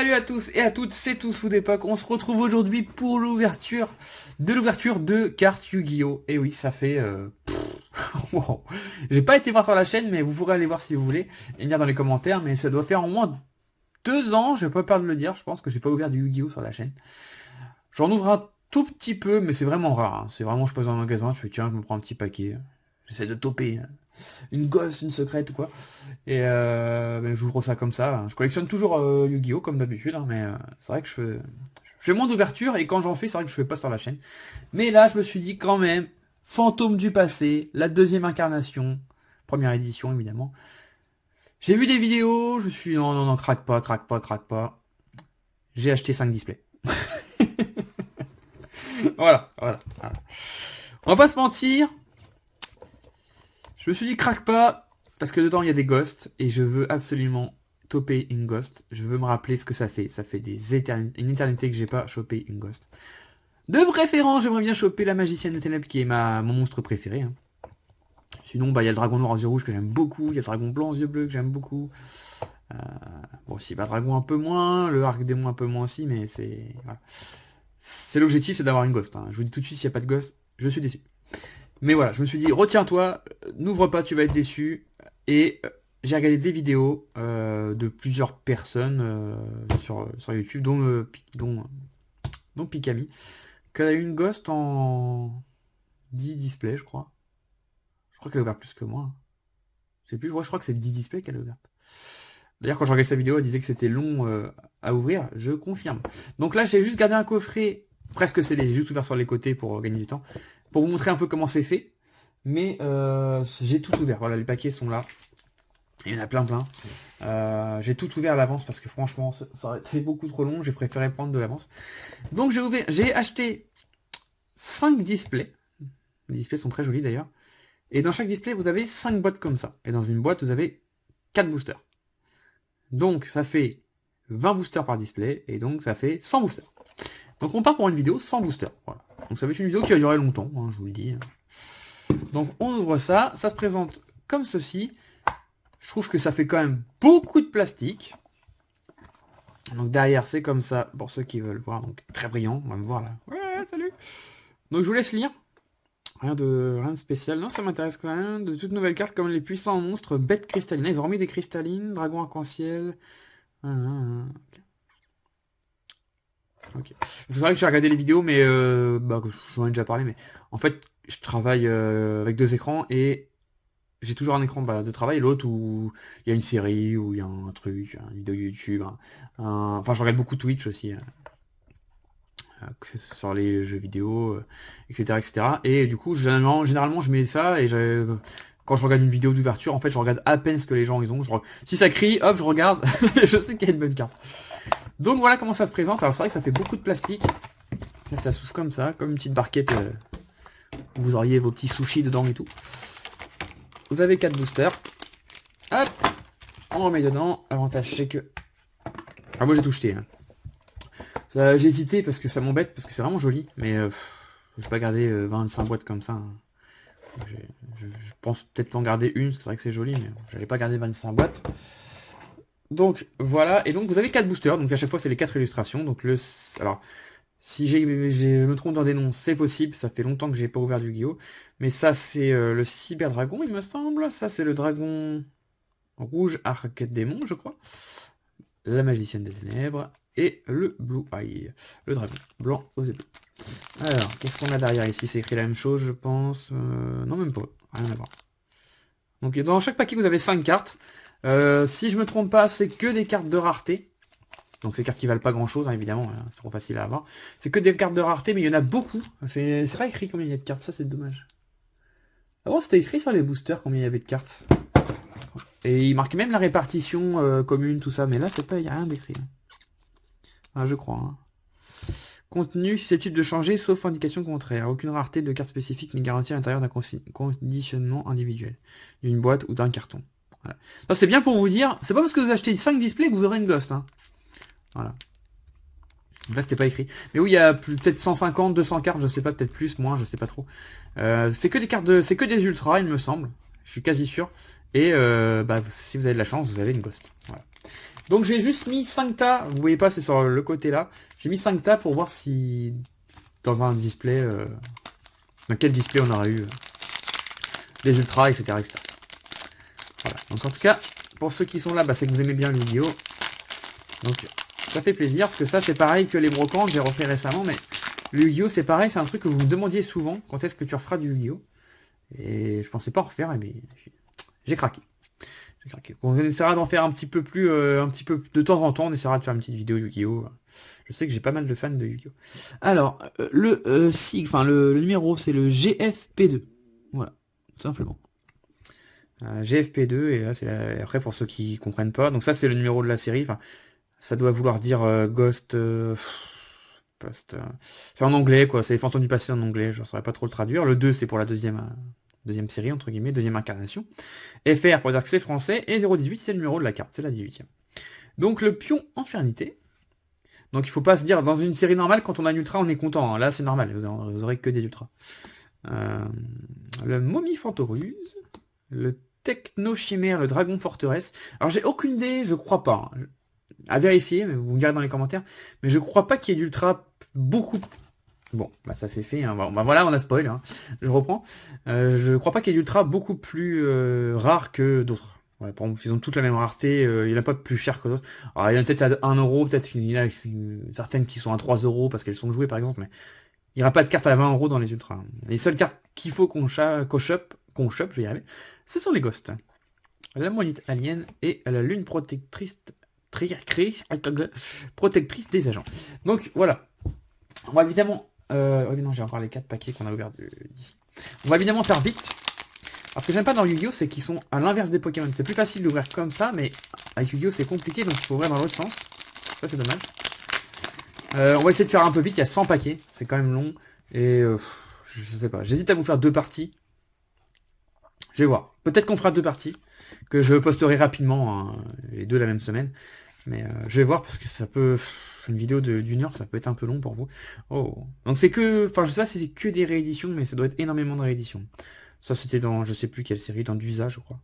Salut à tous et à toutes, c'est Tous d'époque. On se retrouve aujourd'hui pour l'ouverture de cartes Yu-Gi-Oh! Et oui, ça fait... wow. J'ai pas été voir sur la chaîne, mais vous pourrez aller voir si vous voulez et me dire dans les commentaires. Mais ça doit faire au moins 2 ans, j'ai pas peur de le dire. Je pense que j'ai pas ouvert du Yu-Gi-Oh! Sur la chaîne. J'en ouvre un tout petit peu, mais c'est vraiment rare. Hein. C'est vraiment, je passe dans un magasin, je fais tiens, je me prends un petit paquet. J'essaie de toper une gosse, une secrète ou quoi. Et ben, j'ouvre ça comme ça. Je collectionne toujours Yu-Gi-Oh! Comme d'habitude, hein, mais c'est vrai que je fais moins d'ouverture et quand j'en fais, c'est vrai que je fais pas sur la chaîne. Mais là, je me suis dit quand même, Fantôme du passé, la deuxième incarnation, première édition évidemment. J'ai vu des vidéos, je suis non, non, non, craque pas, craque pas, craque pas. J'ai acheté 5 displays. Voilà. On va pas se mentir. Je me suis dit craque pas, parce que dedans il y a des ghosts, et je veux absolument toper une ghost. Je veux me rappeler ce que ça fait. Ça fait une éternité que j'ai pas chopé une ghost. De préférence, j'aimerais bien choper la magicienne de ténèbres, qui est mon monstre préféré. Hein. Sinon, bah, il y a le dragon noir aux yeux rouges que j'aime beaucoup, il y a le dragon blanc aux yeux bleus que j'aime beaucoup. Bon, si, bah, dragon un peu moins, le arc démon un peu moins aussi, mais c'est... Voilà. C'est l'objectif, c'est d'avoir une ghost. Hein. Je vous dis tout de suite, s'il n'y a pas de ghost, je suis déçu. Mais voilà, je me suis dit, retiens-toi, n'ouvre pas, tu vas être déçu. Et j'ai regardé des vidéos de plusieurs personnes sur YouTube, dont Pikami, qu'elle a eu une ghost en 10 displays, je crois. Je crois qu'elle a ouvert plus que moi. Je sais plus, je crois que c'est 10 displays qu'elle a ouvert. D'ailleurs, quand je regardais sa vidéo, elle disait que c'était long à ouvrir, je confirme. Donc là, j'ai juste gardé un coffret, presque scellé, j'ai juste ouvert sur les côtés pour gagner du temps. Pour vous montrer un peu comment c'est fait. Mais j'ai tout ouvert. Voilà, les paquets sont là. Il y en a plein. J'ai tout ouvert à l'avance parce que franchement, ça aurait été beaucoup trop long. J'ai préféré prendre de l'avance. Donc j'ai acheté 5 displays. Les displays sont très jolis d'ailleurs. Et dans chaque display, vous avez 5 boîtes comme ça. Et dans une boîte, vous avez 4 boosters. Donc ça fait 20 boosters par display. Et donc ça fait 100 boosters. Donc on part pour une vidéo sans booster. Voilà. Donc ça va être une vidéo qui va durer longtemps, hein, je vous le dis. Donc on ouvre ça, ça se présente comme ceci. Je trouve que ça fait quand même beaucoup de plastique. Donc derrière c'est comme ça, pour ceux qui veulent voir, donc très brillant, on va me voir là. Ouais, salut. Donc je vous laisse lire. Rien de spécial, non ça m'intéresse quand même. De toutes nouvelles cartes comme les puissants monstres, bêtes cristallines. Ils ont remis des cristallines, dragon arc-en-ciel. Ok. C'est vrai que j'ai regardé les vidéos, mais j'en ai déjà parlé, mais en fait, je travaille avec 2 écrans et j'ai toujours un écran de travail et l'autre où il y a une série, où il y a un truc, une vidéo YouTube. Enfin, je regarde beaucoup Twitch aussi, sur les jeux vidéo, etc., etc. Et du coup, généralement, je mets ça et quand je regarde une vidéo d'ouverture, en fait, je regarde à peine ce que les gens ils ont. Si ça crie, hop, je regarde. Je sais qu'il y a une bonne carte. Donc voilà comment ça se présente. Alors c'est vrai que ça fait beaucoup de plastique. Là ça s'ouvre comme ça, comme une petite barquette où vous auriez vos petits sushis dedans et tout. Vous avez 4 boosters. Hop, on remet dedans. L'avantage c'est que... Ah moi j'ai tout jeté. Hein. J'ai hésité parce que ça m'embête, parce que c'est vraiment joli. Mais je vais pas garder 25 boîtes comme ça. Hein. Je pense peut-être en garder une, parce que c'est vrai que c'est joli, mais j'allais pas garder 25 boîtes. Donc voilà, et donc vous avez 4 boosters, donc à chaque fois c'est les 4 illustrations. Donc alors, si je me trompe dans des noms, c'est possible, ça fait longtemps que j'ai pas ouvert du Yu-Gi-Oh! Mais ça c'est le cyber dragon il me semble, ça c'est le dragon rouge arc démon je crois, la magicienne des ténèbres, et le blue eye, le dragon blanc aux yeux bleus. Alors, qu'est-ce qu'on a derrière ici? C'est écrit la même chose je pense, non même pas, rien à voir. Donc dans chaque paquet vous avez 5 cartes. Si je me trompe pas, c'est que des cartes de rareté. Donc ces cartes qui valent pas grand chose, hein, évidemment, hein, c'est trop facile à avoir. C'est que des cartes de rareté, mais il y en a beaucoup. C'est pas écrit combien il y a de cartes, ça c'est dommage. Avant c'était écrit sur les boosters combien il y avait de cartes. Et il marquait même la répartition commune, tout ça, mais là c'est pas, il n'y a rien d'écrit. Ah, je crois. Hein. Contenu susceptible de changer sauf indication contraire. Aucune rareté de carte spécifique n'est garantie à l'intérieur d'un conditionnement individuel, d'une boîte ou d'un carton. Voilà. C'est bien pour vous dire, c'est pas parce que vous achetez 5 displays que vous aurez une ghost. Hein. Voilà. Donc là c'était pas écrit. Mais oui, il y a peut-être 150, 200 cartes, je sais pas, peut-être plus, moins, je sais pas trop. C'est que des cartes c'est que des ultras, il me semble. Je suis quasi sûr. Et si vous avez de la chance, vous avez une ghost. Voilà. Donc j'ai juste mis 5 tas, vous voyez pas, c'est sur le côté là. J'ai mis 5 tas pour voir si dans un display, dans quel display on aura eu les ultras, etc., etc. Voilà. Donc en tout cas, pour ceux qui sont là, bah, c'est que vous aimez bien le Yu-Gi-Oh! Donc ça fait plaisir, parce que ça c'est pareil que les brocantes, j'ai refait récemment, mais le Yu-Gi-Oh! C'est pareil, c'est un truc que vous me demandiez souvent, quand est-ce que tu referas du Yu-Gi-Oh! Et je pensais pas en refaire, mais j'ai craqué. On essaiera d'en faire un petit peu plus, un petit peu de temps en temps, on essaiera de faire une petite vidéo Yu-Gi-Oh! Je sais que j'ai pas mal de fans de Yu-Gi-Oh! Alors, le numéro, c'est le GFP2. Voilà, tout simplement. GFP2, et là, après, pour ceux qui comprennent pas, donc ça, c'est le numéro de la série. Enfin, ça doit vouloir dire Ghost... c'est en anglais, quoi. C'est les fantômes du passé en anglais, je ne saurais pas trop le traduire. Le 2, c'est pour la deuxième série, entre guillemets, deuxième incarnation. FR pour dire que c'est français, et 018 c'est le numéro de la carte, c'est la 18e. Donc le pion Infernité. Donc il faut pas se dire, dans une série normale, quand on a un ultra, on est content. Hein. Là c'est normal, vous aurez que des ultras. Le Momie Fantoruse, le Techno Chimère, le Dragon Forteresse. Alors j'ai aucune idée, je crois pas. Hein. À vérifier, mais vous me direz dans les commentaires. Mais je crois pas qu'il y ait d'ultra beaucoup... Bon, bah ça c'est fait, hein. Bah voilà, on a spoil, hein. Je reprends. Je crois pas qu'il y ait d'ultra beaucoup plus rares que d'autres. Ouais, par exemple, ils ont toutes la même rareté, il n'y en a pas de plus cher que d'autres. Alors il y en a peut-être à 1 euro, peut-être qu'il y en a certaines qui sont à 3 euros parce qu'elles sont jouées par exemple, mais il n'y aura pas de cartes à 20 euros dans les ultras. Les seules cartes qu'il faut qu'on chope, je vais y arriver, ce sont les ghosts. La monite alien et la lune protectrice des agents. Donc voilà. On va évidemment... oui, non, j'ai encore les 4 paquets qu'on a ouverts d'ici. On va évidemment faire vite. Alors, ce que j'aime pas dans Yu-Gi-Oh! C'est qu'ils sont à l'inverse des Pokémon. C'est plus facile d'ouvrir comme ça, mais avec Yu-Gi-Oh! C'est compliqué, donc il faut ouvrir dans l'autre sens. Ça, c'est dommage. On va essayer de faire un peu vite. Il y a 100 paquets. C'est quand même long. Et je sais pas. J'hésite à vous faire 2 parties. Je vais voir. Peut-être qu'on fera 2 parties. Que je posterai rapidement, hein, les 2 la même semaine. Mais je vais voir parce que ça peut... Une vidéo d'une heure, ça peut être un peu long pour vous. Oh. Donc c'est que... Enfin, je sais pas si c'est que des rééditions, mais ça doit être énormément de rééditions. Ça, c'était dans... Je sais plus quelle série, dans Dusa, je crois.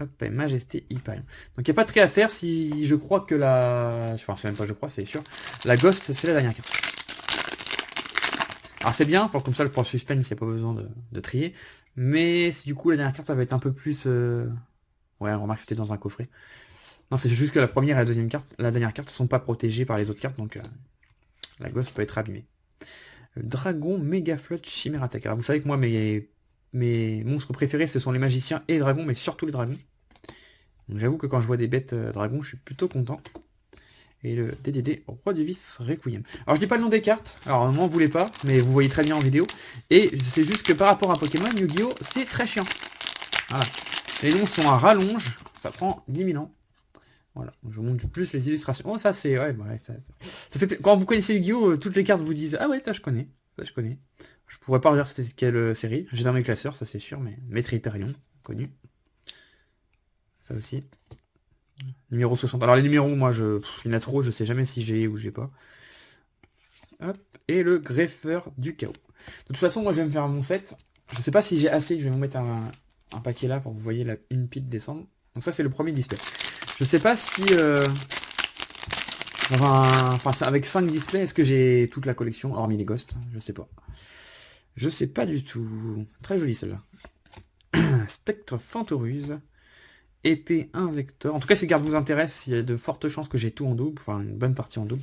Hop, Majesté Hyperion. Donc il n'y a pas de trait à faire si je crois que la... Enfin, c'est même pas je crois, c'est sûr. La Ghost, c'est la dernière carte. Alors c'est bien, pour comme ça, pour le suspense, il n'y a pas besoin de trier. Mais du coup, la dernière carte, ça va être un peu plus... Ouais, on remarque que c'était dans un coffret. Non, c'est juste que la première et la dernière carte ne sont pas protégées par les autres cartes, donc la gosse peut être abîmée. Le dragon méga flotte chimère attaque. Alors vous savez que moi, mes monstres préférés, ce sont les magiciens et les dragons, mais surtout les dragons. Donc j'avoue que quand je vois des bêtes dragons, je suis plutôt content. Et le DDD, Roi du Vice Requiem. Alors je dis pas le nom des cartes, alors non, vous voulez pas, mais vous voyez très bien en vidéo. Et c'est juste que par rapport à Pokémon, Yu-Gi-Oh! C'est très chiant. Voilà. Les noms sont à rallonge, ça prend 10 000 ans. Voilà, je vous montre plus les illustrations. Oh, ça c'est... Ouais, ça fait... Quand vous connaissez Yu-Gi-Oh! Toutes les cartes vous disent « Ah ouais, ça je connais. Ça je connais. » Je pourrais pas dire c'était quelle série. J'ai dans mes classeurs, ça c'est sûr, mais Maître Hyperion, connu. Ça aussi. Numéro 60. Alors les numéros, moi, il y en a trop, je sais jamais si j'ai ou j'ai pas. Hop. Et le greffeur du chaos. De toute façon, moi je vais me faire mon set. Je sais pas si j'ai assez, je vais vous mettre un paquet là pour que vous voyez une pile descendre. Donc ça c'est le premier display. Je sais pas si... avec 5 displays, est-ce que j'ai toute la collection, hormis les ghosts? Je sais pas. Je sais pas du tout. Très jolie celle-là. Spectre Fantoruse. Épée Inzector. En tout cas, si les cartes vous intéressent, il y a de fortes chances que j'ai tout en double. Enfin, une bonne partie en double.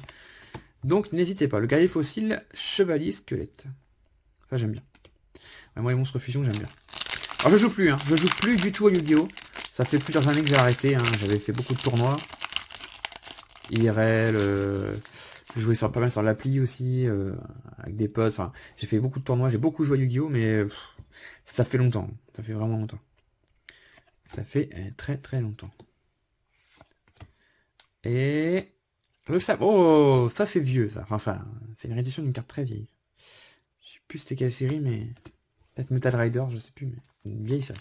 Donc, n'hésitez pas. Le guerrier fossile, chevalier squelette. Ça, j'aime bien. Ouais, moi, les monstres fusion, j'aime bien. Alors, je joue plus, hein. Je joue plus du tout à Yu-Gi-Oh! Ça fait plusieurs années que j'ai arrêté, hein. J'avais fait beaucoup de tournois. IRL, j'ai joué pas mal sur l'appli aussi, avec des potes, enfin, j'ai fait beaucoup de tournois, j'ai beaucoup joué à Yu-Gi-Oh! Mais ça fait longtemps, ça fait vraiment longtemps. Ça fait très très longtemps. Et... Le sabre, oh, ça c'est vieux ça, enfin ça, c'est une réédition d'une carte très vieille. Je sais plus c'était quelle série, mais... Peut-être Metal Rider, je sais plus, mais une vieille série.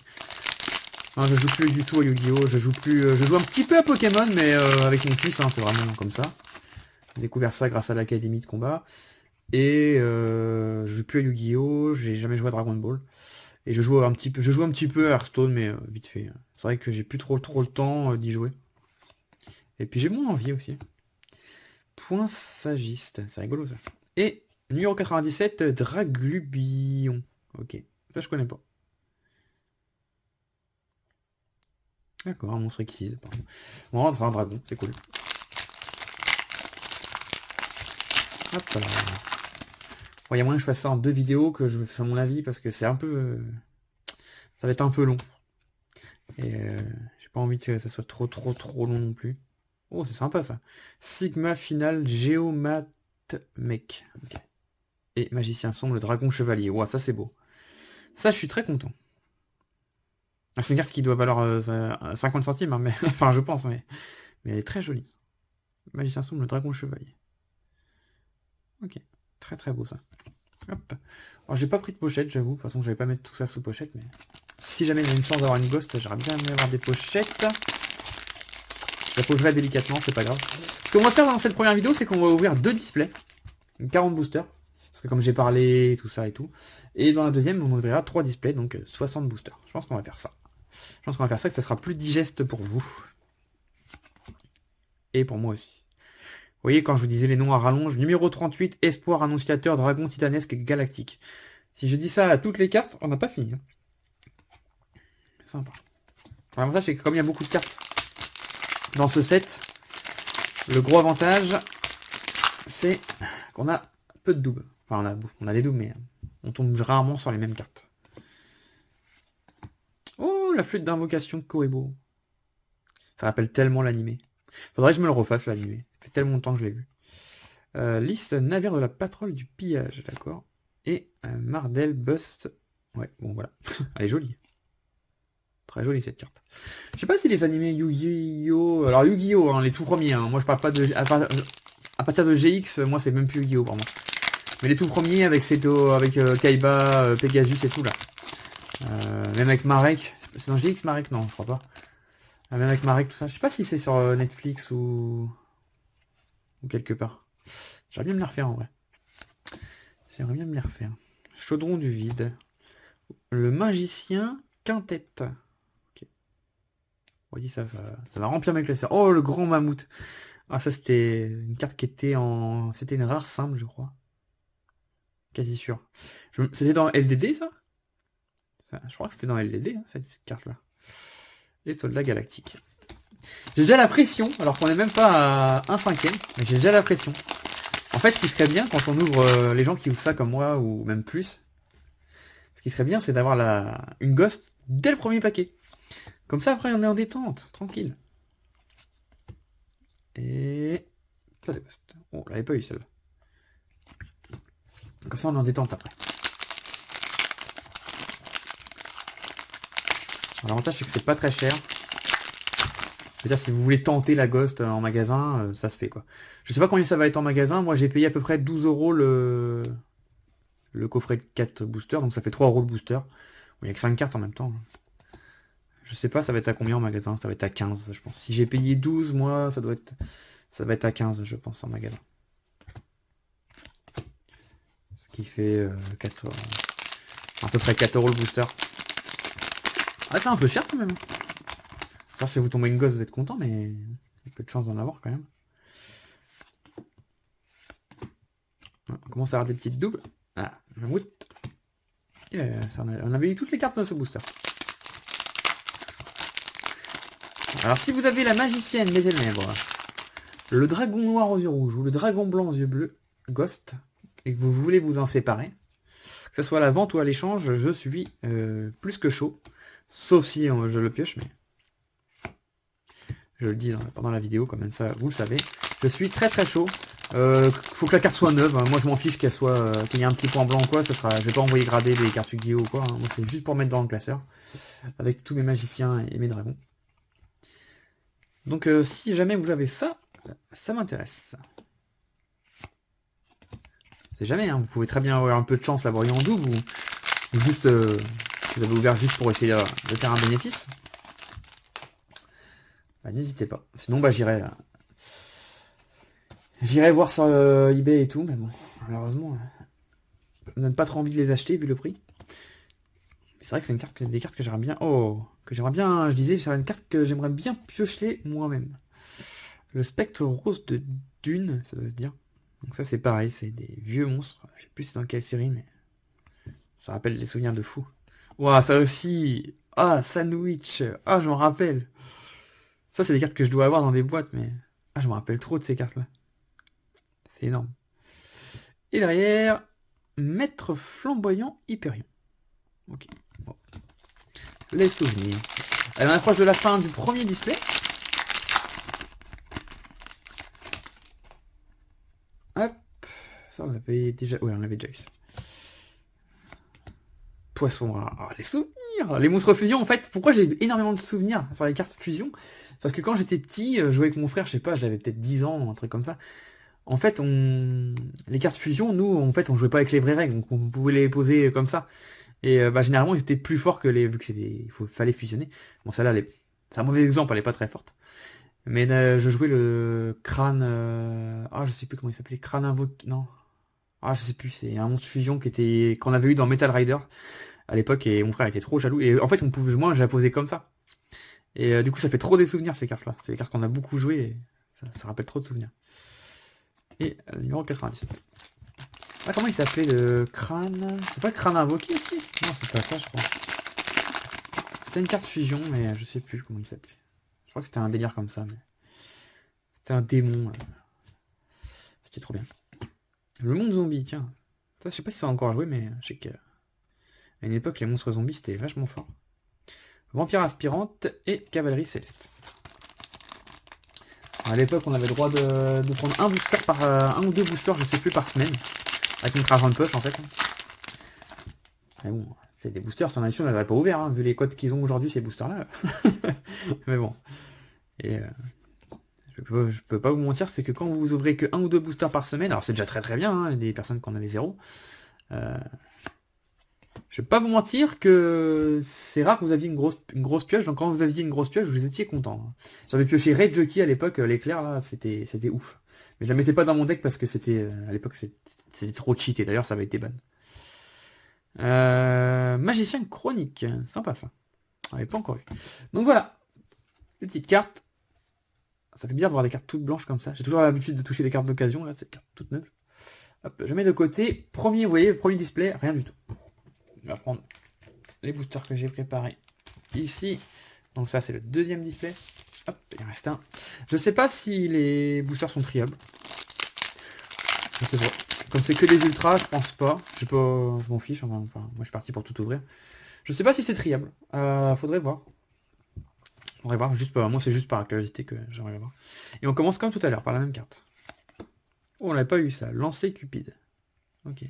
Non, je joue plus du tout à Yu-Gi-Oh! Je joue un petit peu à Pokémon, mais avec mon fils, hein, c'est vraiment comme ça. J'ai découvert ça grâce à l'Académie de combat. Et je joue plus à Yu-Gi-Oh! J'ai jamais joué à Dragon Ball. Et je joue un petit peu à Hearthstone, mais vite fait. C'est vrai que j'ai plus trop le temps d'y jouer. Et puis j'ai moins envie aussi. Point sagiste, c'est rigolo ça. Et numéro 97, Draglubion. Ok, ça je connais pas. D'accord, un monstre exquise, pardon. Bon, c'est un dragon, c'est cool. Hop là. Bon, il y a moyen que je fasse ça en 2 vidéos, que je fasse mon avis, parce que c'est un peu... ça va être un peu long. Et j'ai pas envie que ça soit trop long non plus. Oh, c'est sympa ça. Sigma final Géomat mec. Okay. Et magicien sombre, le dragon chevalier. Ouah, ça c'est beau. Ça, je suis très content. C'est une carte qui doit valoir 50 centimes, hein, mais... enfin, je pense, mais elle est très jolie. Magicien sombre, le dragon chevalier. Ok, très beau ça. Hop. Alors, j'ai pas pris de pochette, j'avoue. De toute façon, je vais pas mettre tout ça sous pochette, mais... si jamais il y a une chance d'avoir une ghost, j'aurais bien aimé avoir des pochettes. Je la poserai délicatement, c'est pas grave. Ce qu'on va faire dans cette première vidéo, c'est qu'on va ouvrir 2 displays. 40 boosters. Parce que comme j'ai parlé, tout ça et tout. Et dans la deuxième, on ouvrira 3 displays, donc 60 boosters. Je pense qu'on va faire ça. Je pense qu'on va faire ça, que ça sera plus digeste pour vous. Et pour moi aussi. Vous voyez, quand je vous disais les noms à rallonge, numéro 38, Espoir, Annonciateur, Dragon, Titanesque, Galactique. Si je dis ça à toutes les cartes, on n'a pas fini. Sympa. L'avantage, c'est que comme il y a beaucoup de cartes dans ce set, le gros avantage, c'est qu'on a peu de doubles. Enfin, on a des doubles, mais on tombe rarement sur les mêmes cartes. Oh, la flûte d'invocation de Korebo. Ça rappelle tellement l'animé. Faudrait que je me le refasse, l'animé. Ça fait tellement longtemps que je l'ai vu. Liste navire de la patrouille du pillage, d'accord. Et Mardel Bust. Ouais, bon voilà. Elle est jolie. Très jolie cette carte. Je sais pas si les animés Yu-Gi-Oh! Alors Yu-Gi-Oh! Hein, les tout premiers. Hein. Moi je parle pas de... À partir de GX, moi c'est même plus Yu-Gi-Oh! Pour moi. Mais les tout premiers avec Seto, avec Kaiba, Pegasus et tout là. Même avec Marek. C'est dans GX Marek? Non, je crois pas. Même avec Marek, tout ça. Je sais pas si c'est sur Netflix ou quelque part. J'aimerais bien me les refaire en vrai. J'aimerais bien me les refaire. Chaudron du vide. Le magicien quintette. Ok. On dit ça va remplir mes classeurs. Oh, le grand mammouth. Ah, ça c'était une carte qui était en... C'était une rare simple, je crois. Quasi sûr. C'était dans LDD, ça, je crois que c'était dans LDD, hein, cette carte-là. Les soldats galactiques. J'ai déjà la pression, alors qu'on n'est même pas à 1/5, mais j'ai déjà la pression. En fait, ce qui serait bien, quand on ouvre les gens qui ouvrent ça comme moi, ou même plus, ce qui serait bien, c'est d'avoir une ghost dès le premier paquet. Comme ça, après, on est en détente, tranquille. Et... pas de ghost. Oh, on l'avait pas eu, celle-là. Comme ça, on est en détente après. L'avantage, c'est que c'est pas très cher. C'est-à-dire, si vous voulez tenter la Ghost en magasin, ça se fait, quoi. Je sais pas combien ça va être en magasin. Moi, j'ai payé à peu près 12 € le coffret de 4 boosters. Donc, ça fait 3 € le booster. Il n'y a que 5 cartes en même temps. Je sais pas, ça va être à combien en magasin? Ça va être à 15, je pense. Si j'ai payé 12, moi, ça va être à 15, je pense, en magasin. Ce qui fait à peu près 4 € le booster. Ah, c'est un peu cher quand même. Alors, si vous tombez une gosse, vous êtes content, mais il y a peu de chance d'en avoir quand même. On commence à avoir des petites doubles. Ah, mammouth. On avait eu toutes les cartes dans ce booster. Alors, si vous avez la magicienne des ténèbres, le dragon noir aux yeux rouges ou le dragon blanc aux yeux bleus, Ghost, et que vous voulez vous en séparer, que ce soit à la vente ou à l'échange, je suis plus que chaud. Sauf si je le pioche, mais je le dis pendant la vidéo, comme ça vous le savez. Je suis très chaud. Faut que la carte soit neuve. Moi je m'en fiche qu'elle soit qu'il y ait un petit point blanc ou quoi. Je vais pas envoyer grader des cartes Yu-Gi-Oh! Ou quoi. Hein. Moi c'est juste pour mettre dans le classeur. Avec tous mes magiciens et mes dragons. Donc si jamais vous avez ça, ça m'intéresse. C'est jamais, hein. Vous pouvez très bien avoir un peu de chance l'avoir eu en double ou juste vous avez ouvert juste pour essayer de faire un bénéfice. Bah, n'hésitez pas. Sinon bah j'irai voir sur eBay et tout, mais bon, malheureusement, ça me donne pas trop envie de les acheter vu le prix. C'est vrai que c'est des cartes que j'aimerais bien. Oh, que j'aimerais bien. Je disais, c'est une carte que j'aimerais bien piocher moi-même. Le spectre rose de Dune, ça doit se dire. Donc ça c'est pareil, c'est des vieux monstres. Je sais plus c'est dans quelle série, mais ça rappelle des souvenirs de fou. Ouah, ça aussi. Ah, Sandwich. Ah, je m'en rappelle. Ça c'est des cartes que je dois avoir dans des boîtes, mais... Ah, je me rappelle trop de ces cartes-là. C'est énorme. Et derrière, Maître flamboyant Hyperion. Ok. Bon. Les souvenirs. Allez, on approche de la fin du premier display. Hop. Ça, on l'avait déjà... Ouais, on l'avait déjà eu. Poisson rare. Ah, les souvenirs. Les monstres fusion, en fait. Pourquoi j'ai énormément de souvenirs sur les cartes fusion? Parce que quand j'étais petit, je jouais avec mon frère, je sais pas, j'avais peut-être 10 ans, un truc comme ça. En fait, les cartes fusion, nous, en fait, on jouait pas avec les vraies règles, donc on pouvait les poser comme ça. Et généralement, ils étaient plus forts que les... Vu que fallait fusionner. Bon, celle-là, c'est un mauvais exemple, elle est pas très forte. Mais je jouais le crâne... Ah, je sais plus comment il s'appelait. Crâne invoqué... Non. Ah, je sais plus, c'est un monstre fusion qu'on avait eu dans Metal Rider à l'époque, et mon frère était trop jaloux. Et en fait, moi, je la posais comme ça. Et du coup, ça fait trop des souvenirs, ces cartes-là. C'est des cartes qu'on a beaucoup jouées, et ça rappelle trop de souvenirs. Et le numéro 97. Ah, comment il s'appelait le crâne? C'est pas le crâne invoqué aussi? Non, c'est pas ça, je crois. C'était une carte fusion, mais je sais plus comment il s'appelait. Je crois que c'était un délire comme ça, mais... C'était un démon. C'était trop bien. Le monde zombie, tiens. Ça, je sais pas si ça a encore joué, mais je sais qu'à une époque, les monstres zombies, c'était vachement fort. Vampire aspirante et cavalerie céleste. À l'époque, on avait le droit de prendre un booster par... un ou deux boosters, je sais plus, par semaine. Avec une crash de poche, en fait. Mais bon, c'est des boosters, si on avait su, on n'aurait pas ouvert, hein, vu les codes qu'ils ont aujourd'hui, ces boosters-là. Mais bon. Et... je peux pas vous mentir, c'est que quand vous ouvrez que un ou deux boosters par semaine, alors c'est déjà très très bien, hein, des personnes qui en avaient zéro. Je vais pas vous mentir que c'est rare que vous aviez une grosse pioche, donc quand vous aviez une grosse pioche, vous étiez content. J'avais pioché Red Jockey à l'époque, l'éclair là, c'était ouf. Mais je la mettais pas dans mon deck parce que c'était à l'époque c'était trop cheaté, d'ailleurs ça avait été ban. Magicien chronique, sympa ça. On l'avait pas encore vu. Donc voilà, une petite carte. Ça fait bizarre de voir des cartes toutes blanches comme ça. J'ai toujours l'habitude de toucher des cartes d'occasion, là, c'est une carte toute neuve. Hop, je mets de côté. Premier, vous voyez, premier display, rien du tout. On va prendre les boosters que j'ai préparés ici. Donc ça, c'est le deuxième display. Hop, il en reste un. Je sais pas si les boosters sont triables. Je sais pas. Comme c'est que les ultras, je pense pas. Je m'en fiche. Enfin, moi, je suis parti pour tout ouvrir. Je sais pas si c'est triable. Faudrait voir. On va voir, juste pas. Moi c'est juste par curiosité que j'aimerais voir. Et on commence comme tout à l'heure, par la même carte. Oh, on l'a pas eu ça. Lancer Cupide. Ok.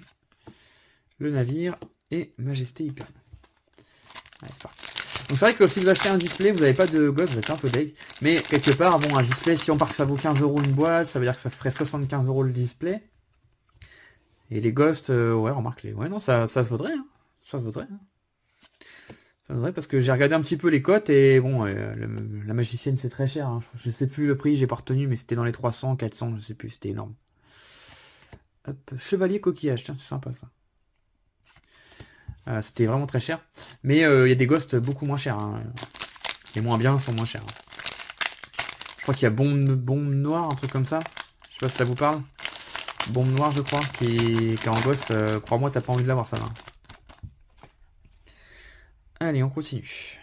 Le navire et Majesté Hyperion. Allez, c'est parti. Donc c'est vrai que si vous achetez un display, vous n'avez pas de ghost, vous êtes un peu deg. Mais quelque part, bon, un display, si on part que ça vaut 15 € une boîte, ça veut dire que ça ferait 75 € le display. Et les ghosts, ouais, remarque les. Ouais, non, ça se vaudrait. Hein. Ça se vaudrait. Hein. Ça me parce que j'ai regardé un petit peu les cotes et bon, la magicienne c'est très cher. Hein. Je sais plus le prix, j'ai pas retenu, mais c'était dans les 300, 400, je sais plus, c'était énorme. Hop, chevalier coquillage, tiens, c'est sympa ça. C'était vraiment très cher. Mais il y a des ghosts beaucoup moins chers. Hein. Les moins bien sont moins chers. Hein. Je crois qu'il y a bombe noire, un truc comme ça. Je sais pas si ça vous parle. Bombe noire, je crois, qui est en ghost. Crois-moi, t'as pas envie de l'avoir ça là. Allez, on continue.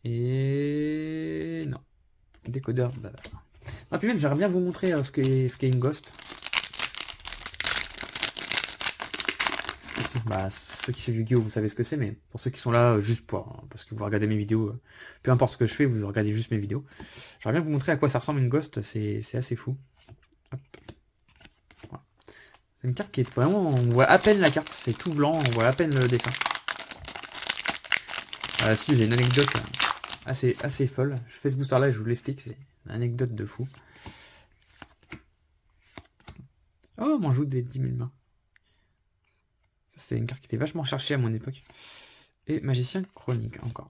Et... non. Décodeur de bavard. Ah, puis même, j'aimerais bien vous montrer ce qu'est une ghost. Bah, ceux qui suivent Yu-Gi-Oh, vous savez ce que c'est, mais pour ceux qui sont là, juste parce que vous regardez mes vidéos, peu importe ce que je fais, vous regardez juste mes vidéos. J'aimerais bien vous montrer à quoi ça ressemble une ghost, c'est assez fou. Hop. Voilà. C'est une carte qui est vraiment... on voit à peine la carte, c'est tout blanc, on voit à peine le dessin. Si, j'ai une anecdote assez folle. Je fais ce booster là et je vous l'explique, c'est une anecdote de fou. Oh, m'en joue des 10 000 mains. C'est une carte qui était vachement cherchée à mon époque. Et magicien chronique, encore.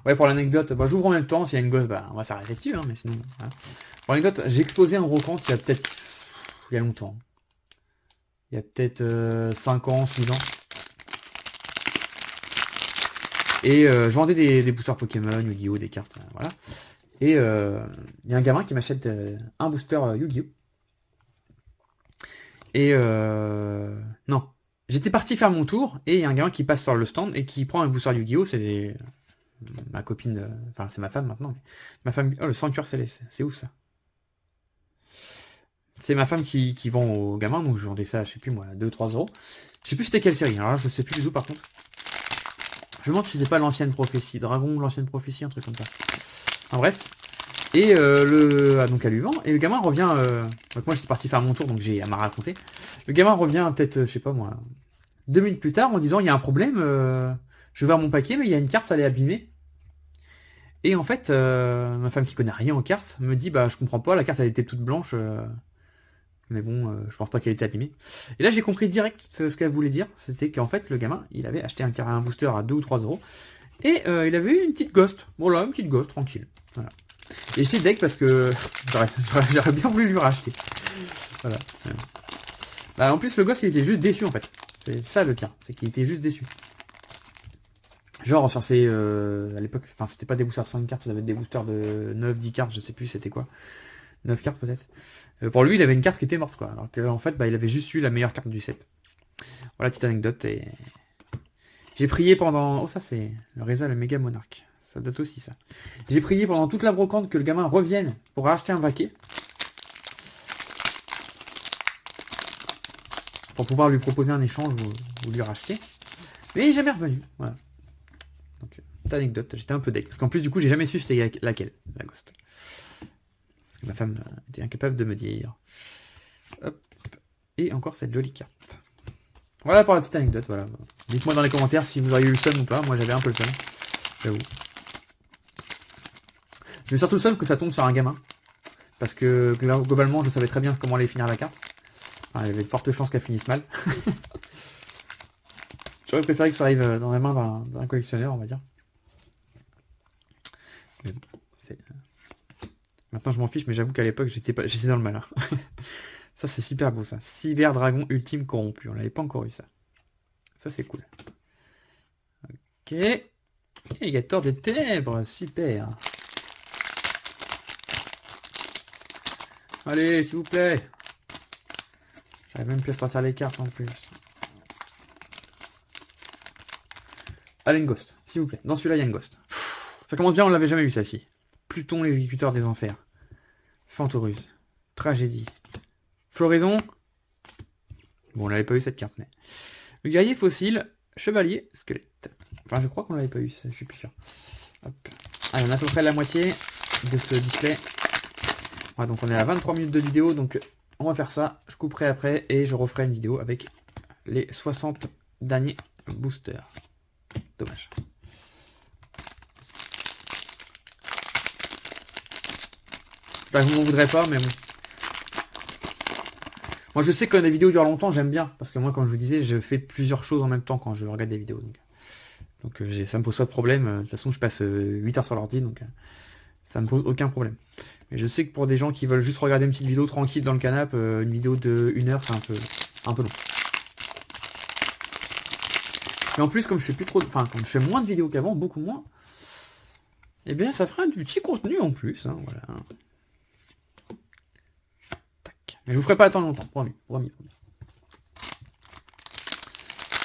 Ouais, pour l'anecdote, bah, j'ouvre en même temps. S'il y a une gosse, bah, on va s'arrêter dessus, hein, mais sinon... Voilà. Pour l'anecdote, j'ai exposé un brocante il y a peut-être... il y a longtemps. Il y a peut-être 5 ans, 6 ans. Et je vendais des boosters Pokémon, Yu-Gi-Oh, des cartes, voilà. Et il y a un gamin qui m'achète un booster Yu-Gi-Oh! Et non. J'étais parti faire mon tour, et il y a un gamin qui passe sur le stand et qui prend un booster Yu-Gi-Oh! C'est ma copine, enfin c'est ma femme maintenant. Mais ma femme, oh le Sanctuaire Céleste, c'est où ça? C'est ma femme qui vend aux gamins, donc je vendais ça, je sais plus moi, 2-3 euros. Je sais plus c'était quelle série, alors là, je sais plus du tout par contre. Je me demande si c'était pas l'ancienne prophétie, Dragon, l'ancienne prophétie, un truc comme ça. Enfin bref. Et donc elle lui vend, et le gamin revient, donc moi j'étais parti faire mon tour, donc j'ai à m'a raconté. Le gamin revient peut-être, je sais pas moi, 2 minutes plus tard en disant il y a un problème, je vais voir mon paquet, mais il y a une carte, elle est abîmée. Et en fait, ma femme qui connaît rien en cartes me dit bah je comprends pas, la carte elle était toute blanche, mais bon, je pense pas qu'elle était abîmée. Et là j'ai compris direct ce qu'elle voulait dire, c'était qu'en fait le gamin il avait acheté un booster à 2 ou 3 euros, et il avait eu une petite ghost, voilà, une petite ghost tranquille. Voilà. Et j'étais deg parce que j'aurais bien voulu lui racheter. Voilà. Bah, en plus le gosse il était juste déçu en fait. C'est ça le pire, c'est qu'il était juste déçu. Genre sur ces... à l'époque, enfin c'était pas des boosters de 5 cartes, ça devait être des boosters de 9-10 cartes, je sais plus c'était quoi. 9 cartes peut-être. Pour lui il avait une carte qui était morte quoi. Alors qu'en fait bah, il avait juste eu la meilleure carte du set. Voilà petite anecdote. Et j'ai prié pendant... Oh ça c'est le Reza le méga monarque. Ça date aussi ça. J'ai prié pendant toute la brocante que le gamin revienne pour racheter un paquet. Pour pouvoir lui proposer un échange ou lui racheter. Mais il est jamais revenu. Voilà. Donc, petite anecdote, j'étais un peu deg. Parce qu'en plus, du coup, j'ai jamais su c'était laquelle, la ghost. Parce que ma femme était incapable de me dire. Hop. Et encore cette jolie carte. Voilà pour la petite anecdote, voilà. Dites-moi dans les commentaires si vous auriez eu le seum ou pas. Moi, j'avais un peu le seum. J'avoue. J'ai surtout le seum que ça tombe sur un gamin. Parce que globalement, je savais très bien comment allait finir la carte. Enfin, il y avait de fortes chances qu'elle finisse mal. J'aurais préféré que ça arrive dans la main d'un collectionneur, on va dire. Mais bon, maintenant je m'en fiche, mais j'avoue qu'à l'époque j'étais dans le malin. Ça c'est super beau ça. Cyber Dragon Ultime Corrompu. On l'avait pas encore eu ça. Ça c'est cool. Ok. Alligator des Ténèbres. Super. Allez, s'il vous plaît. J'arrive même plus à sortir les cartes en plus. Allez, une ghost, s'il vous plaît. Dans celui-là, il y a une ghost. Ça commence bien, on l'avait jamais vu celle-ci. Pluton, l'exécuteur des enfers. Fantoruse. Tragédie. Floraison. Bon, on l'avait pas eu cette carte, mais... Le guerrier fossile. Chevalier, squelette. Enfin, je crois qu'on l'avait pas eu, je suis plus sûr. Hop. Allez, on a à peu près la moitié de ce display. Voilà, donc on est à 23 minutes de vidéo, donc on va faire ça. Je couperai après et je referai une vidéo avec les 60 derniers boosters. Dommage. Bah, vous m'en voudrez pas, mais bon. Moi, je sais que les vidéos durent longtemps, j'aime bien. Parce que moi, comme je vous disais, je fais plusieurs choses en même temps quand je regarde des vidéos. Donc ça me pose pas de problème. De toute façon, je passe 8 heures sur l'ordi, donc ça me pose aucun problème. Mais je sais que pour des gens qui veulent juste regarder une petite vidéo tranquille dans le canapé, une vidéo de 1 heure, c'est un peu long. Mais en plus, comme je fais plus trop, enfin, comme je fais moins de vidéos qu'avant, beaucoup moins, eh bien, ça fera du petit contenu en plus, hein, voilà. Tac. Mais je vous ferai pas attendre longtemps, promis, promis.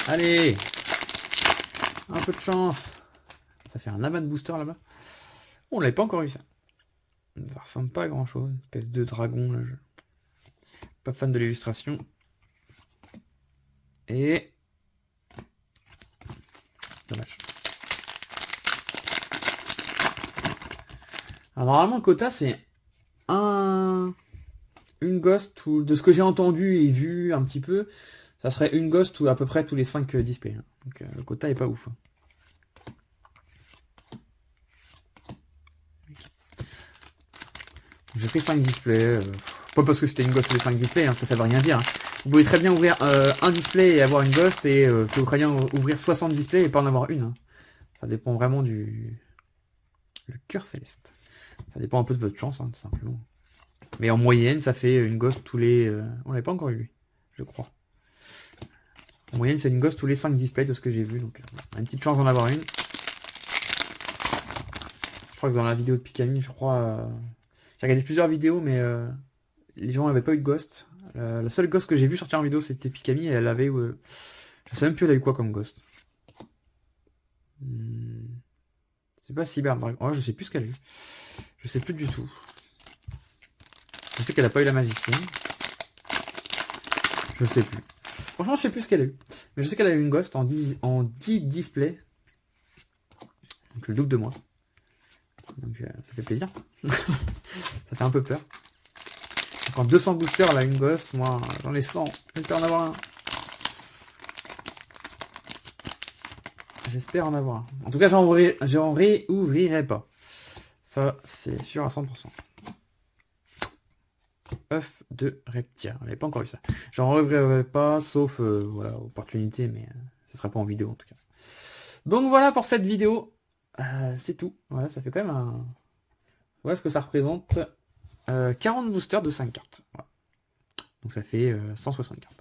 Allez, un peu de chance. Ça fait un amas de booster là-bas. On l'avait pas encore eu ça. Ça ressemble pas à grand chose. Une espèce de dragon là. Pas fan de l'illustration. Et dommage. Alors normalement le quota c'est une ghost ou de ce que j'ai entendu et vu un petit peu, ça serait une ghost ou à peu près tous les 5 displays. Hein. Donc le quota est pas ouf. J'ai fait 5 displays, pas parce que c'était une ghost tous les 5 displays, hein, ça veut rien dire. Hein. Vous pouvez très bien ouvrir un display et avoir une ghost, et vous pouvez très bien ouvrir 60 displays et pas en avoir une. Hein. Ça dépend vraiment du... Le cœur céleste. Ça dépend un peu de votre chance, hein, tout simplement. Mais en moyenne, ça fait une ghost tous les... On l'avait pas encore eu, lui, je crois. En moyenne, c'est une ghost tous les 5 displays de ce que j'ai vu, donc on a une petite chance d'en avoir une. crois que dans la vidéo de Pikami, je crois... j'ai regardé plusieurs vidéos, mais les gens n'avaient pas eu de ghost. La seule ghost que j'ai vu sortir en vidéo, c'était Pikami, et elle avait... je sais même plus elle a eu quoi comme ghost. C'est pas Cyber Dragon. Oh, je sais plus ce qu'elle a eu. Je sais plus du tout. Je sais qu'elle a pas eu la magicienne. Je sais plus. Franchement, je sais plus ce qu'elle a eu. Mais je sais qu'elle a eu une ghost en 10 displays. Donc le double de moi. Donc ça fait plaisir. Ça fait un peu peur. Donc en 200 boosters, elle a une ghost. Moi, j'en ai 100. J'espère en avoir un. J'espère en avoir un. En tout cas, j'en réouvrirai pas. Ça, c'est sûr à 100%. œuf de Reptia. On n'avait pas encore eu ça. J'en regretterai pas, sauf voilà, opportunité, mais ce sera pas en vidéo en tout cas. Donc voilà pour cette vidéo. C'est tout. Voilà, ça fait quand même un... Voilà ce que ça représente. 40 boosters de 5 cartes. Voilà. Donc ça fait 160 cartes.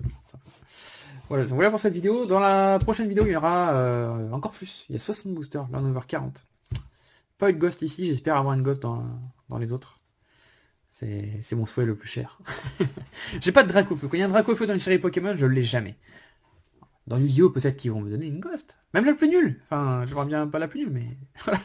Voilà, donc voilà pour cette vidéo. Dans la prochaine vidéo, il y aura encore plus. Il y a 60 boosters. Là, on est vers 40. Pas eu de ghost ici. J'espère avoir une ghost dans les autres. C'est mon souhait le plus cher. J'ai pas de Dracofeu. Quand il y a un Dracofeu dans une série Pokémon, je l'ai jamais. Dans Yu-Gi-Oh! Peut-être qu'ils vont me donner une ghost. Même la plus nulle. Enfin, j'aimerais bien pas la plus nulle, mais voilà.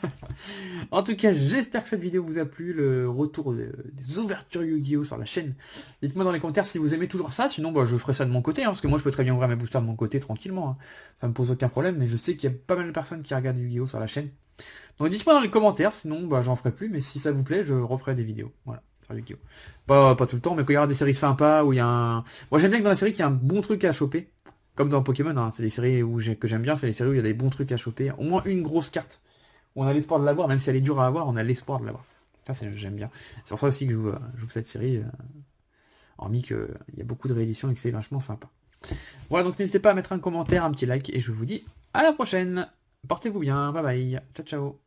En tout cas, j'espère que cette vidéo vous a plu. Le retour des ouvertures Yu-Gi-Oh! Sur la chaîne. Dites-moi dans les commentaires si vous aimez toujours ça. Sinon, bah, je ferai ça de mon côté. Hein, parce que moi, je peux très bien ouvrir mes boosters de mon côté tranquillement. Hein. Ça me pose aucun problème. Mais je sais qu'il y a pas mal de personnes qui regardent Yu-Gi-Oh! Sur la chaîne. Donc dites-moi dans les commentaires. Sinon, bah, j'en ferai plus. Mais si ça vous plaît, je referai des vidéos. Voilà. Pas tout le temps, mais quand il y aura des séries sympas où il y a un... Moi j'aime bien que dans la série qu'il y a un bon truc à choper. Comme dans Pokémon, hein. C'est des séries que j'aime bien, c'est les séries où il y a des bons trucs à choper. Au moins une grosse carte. Où on a l'espoir de l'avoir, même si elle est dure à avoir, on a l'espoir de l'avoir. Ça j'aime bien. C'est pour ça aussi que je joue cette série. Hormis qu'il y a beaucoup de rééditions et que c'est vachement sympa. Voilà, donc n'hésitez pas à mettre un commentaire, un petit like, et je vous dis à la prochaine. Portez-vous bien, bye bye. Ciao ciao.